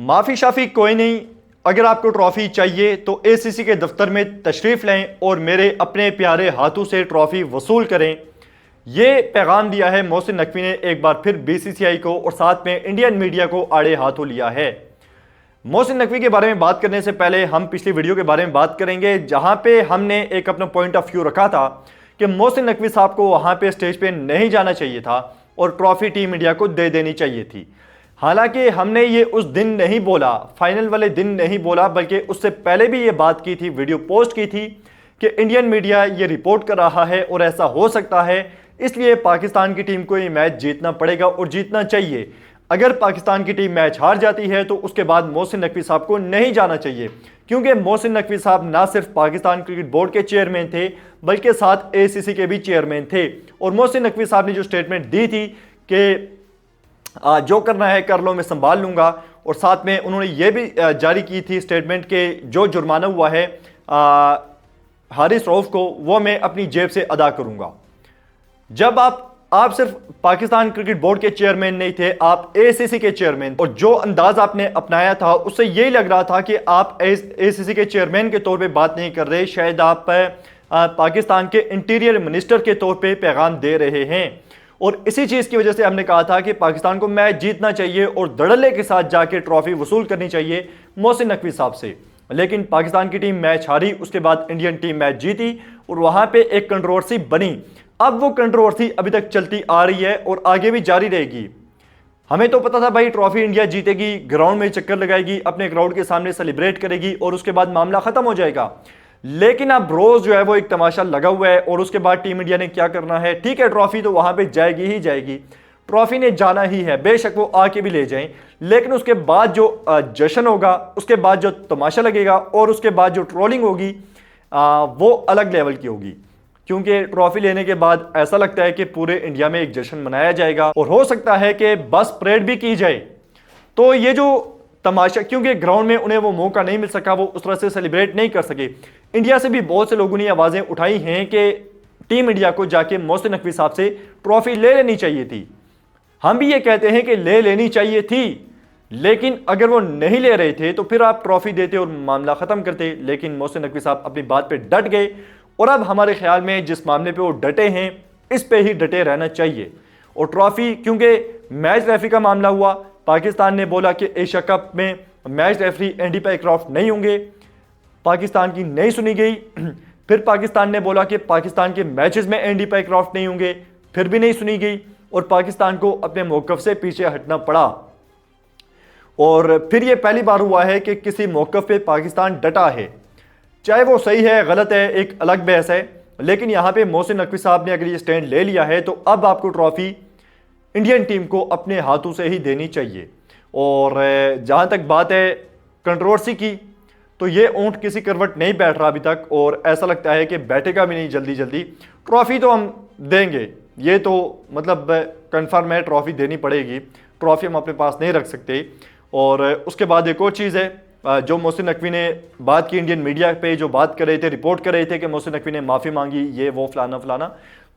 माफी शाफी कोई नहीं। अगर आपको ट्रॉफी चाहिए तो एसीसी के दफ्तर में तशरीफ लें और मेरे अपने प्यारे हाथों से ट्रॉफी वसूल करें। यह पैगाम दिया है मोहसिन नकवी ने एक बार फिर बीसीसीआई को और साथ में इंडियन मीडिया को आड़े हाथों लिया है। मोहसिन नकवी के बारे में बात करने से पहले हम पिछली वीडियो के बारे में बात करेंगे, जहां पे हमने एक अपना पॉइंट ऑफ व्यू रखा था कि मोहसिन नकवी साहब को वहां पे स्टेज पे नहीं जाना चाहिए था और ट्रॉफी टीम इंडिया को दे देनी चाहिए थी। हालांकि हमने ये उस दिन नहीं बोला, फाइनल वाले दिन नहीं बोला, बल्कि उससे पहले भी ये बात की थी, वीडियो पोस्ट की थी कि इंडियन मीडिया ये रिपोर्ट कर रहा है और ऐसा हो सकता है, इसलिए पाकिस्तान की टीम को ये मैच जीतना पड़ेगा और जीतना चाहिए। अगर पाकिस्तान की टीम मैच हार जाती है तो उसके बाद मोहसिन नकवी साहब को नहीं जाना चाहिए, क्योंकि मोहसिन नकवी साहब ना सिर्फ पाकिस्तान क्रिकेट बोर्ड के चेयरमैन थे बल्कि साथ एसीसी के भी चेयरमैन थे। और मोहसिन नकवी साहब ने जो स्टेटमेंट दी थी कि जो करना है कर लो, मैं संभाल लूंगा, और साथ में उन्होंने ये भी जारी की थी स्टेटमेंट के जो जुर्माना हुआ है हारिस रऊफ को वो मैं अपनी जेब से अदा करूंगा। जब आप सिर्फ पाकिस्तान क्रिकेट बोर्ड के चेयरमैन नहीं थे, आप एसीसी के चेयरमैन, और जो अंदाज आपने अपनाया था उससे यही लग रहा था कि आप एसीसी के चेयरमैन के तौर पे बात नहीं कर रहे, शायद आप पाकिस्तान के इंटीरियर मिनिस्टर के तौर पे पैगाम दे रहे हैं। और इसी चीज की वजह से हमने कहा था कि पाकिस्तान को मैच जीतना चाहिए और धड़ल्ले के साथ जाके ट्रॉफी वसूल करनी चाहिए मोहसिन नकवी साहब से। लेकिन पाकिस्तान की टीम मैच हारी, उसके बाद इंडियन टीम मैच जीती और वहां पे एक कंट्रोवर्सी बनी। अब वो कंट्रोवर्सी अभी तक चलती आ रही है और आगे भी जारी रहेगी। हमें तो पता था भाई ट्रॉफी इंडिया जीतेगी, ग्राउंड में चक्कर लगाएगी, अपने ग्राउंड के सामने सेलिब्रेट करेगी और उसके बाद मामला खत्म हो जाएगा। लेकिन अब रोज जो है वो एक तमाशा लगा हुआ है और उसके बाद टीम इंडिया ने क्या करना है, ठीक है ट्रॉफी तो वहां पे जाएगी ही जाएगी, ट्रॉफी ने जाना ही है, बेशक वो आके भी ले जाएं, लेकिन उसके बाद जो जश्न होगा, उसके बाद जो तमाशा लगेगा और उसके बाद जो ट्रोलिंग होगी वो अलग लेवल की होगी। क्योंकि ट्रॉफी लेने के बाद ऐसा लगता है कि पूरे इंडिया में एक जश्न मनाया जाएगा और हो सकता है कि बस परेड भी की जाए। तो ये जो तमाशा, क्योंकि ग्राउंड में उन्हें वो मौका नहीं मिल सका, वो उस तरह से सेलिब्रेट नहीं कर सके। इंडिया से भी बहुत से लोगों ने आवाजें उठाई हैं कि टीम इंडिया को जाके मोहसिन नकवी साहब से ट्रॉफी ले लेनी चाहिए थी। हम भी ये कहते हैं कि ले लेनी चाहिए थी, लेकिन अगर वो नहीं ले रहे थे तो फिर आप ट्रॉफी देते और मामला खत्म करते। लेकिन मोहसिन नकवी साहब अपनी बात पे डट गए और अब हमारे ख्याल में जिस मामले पे वो डटे हैं इस पे ही डटे रहना चाहिए। और ट्रॉफी, क्योंकि मैच रेफरी का मामला हुआ, पाकिस्तान ने बोला कि एशिया कप में मैच रेफरी एंडी पैक्रॉफ्ट नहीं होंगे, पाकिस्तान की नहीं सुनी गई। फिर पाकिस्तान ने बोला कि पाकिस्तान के मैचेस में एंडी पैक्रॉफ्ट नहीं होंगे, फिर भी नहीं सुनी गई और पाकिस्तान को अपने मौकफ से पीछे हटना पड़ा। और फिर यह पहली बार हुआ है कि किसी मौकफ पे पाकिस्तान डटा है, चाहे वो सही है गलत है एक अलग बहस है, लेकिन यहां पे मोहसिन नकवी साहब ने अगर ये स्टैंड ले लिया है तो अब आपको ट्रॉफी इंडियन टीम को अपने हाथों से ही देनी चाहिए। और जहां तक बात है कंट्रोवर्सी की, तो ये ऊंट किसी करवट नहीं बैठ रहा अभी तक और ऐसा लगता है कि बैठेगा भी नहीं जल्दी जल्दी। ट्रॉफी तो हम देंगे, ये तो मतलब कंफर्म है, ट्रॉफी देनी पड़ेगी, ट्रॉफी हम अपने पास नहीं रख सकते। और उसके बाद एक और चीज़ है, जो मोहसिन नकवी ने बात की, इंडियन मीडिया पे जो बात कर रहे थे, रिपोर्ट कर रहे थे कि मोहसिन नकवी ने माफ़ी मांगी, ये वो फलाना फलाना,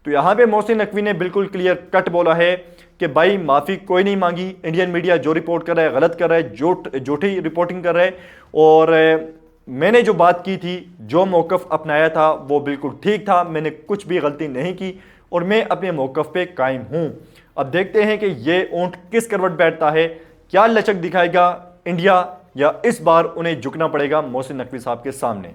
तो यहाँ पे मोहसिन नकवी ने बिल्कुल क्लियर कट बोला है कि भाई माफ़ी कोई नहीं मांगी। इंडियन मीडिया जो रिपोर्ट कर रहा है गलत कर रहा है, झूठी रिपोर्टिंग कर रहा है, और मैंने जो बात की थी, जो मौक़िफ़ अपनाया था वो बिल्कुल ठीक था, मैंने कुछ भी गलती नहीं की और मैं अपने मौक़िफ़ पे कायम हूँ। अब देखते हैं कि ये ऊँट किस करवट बैठता है, क्या लचक दिखाएगा इंडिया, या इस बार उन्हें झुकना पड़ेगा मोहसिन नकवी साहब के सामने।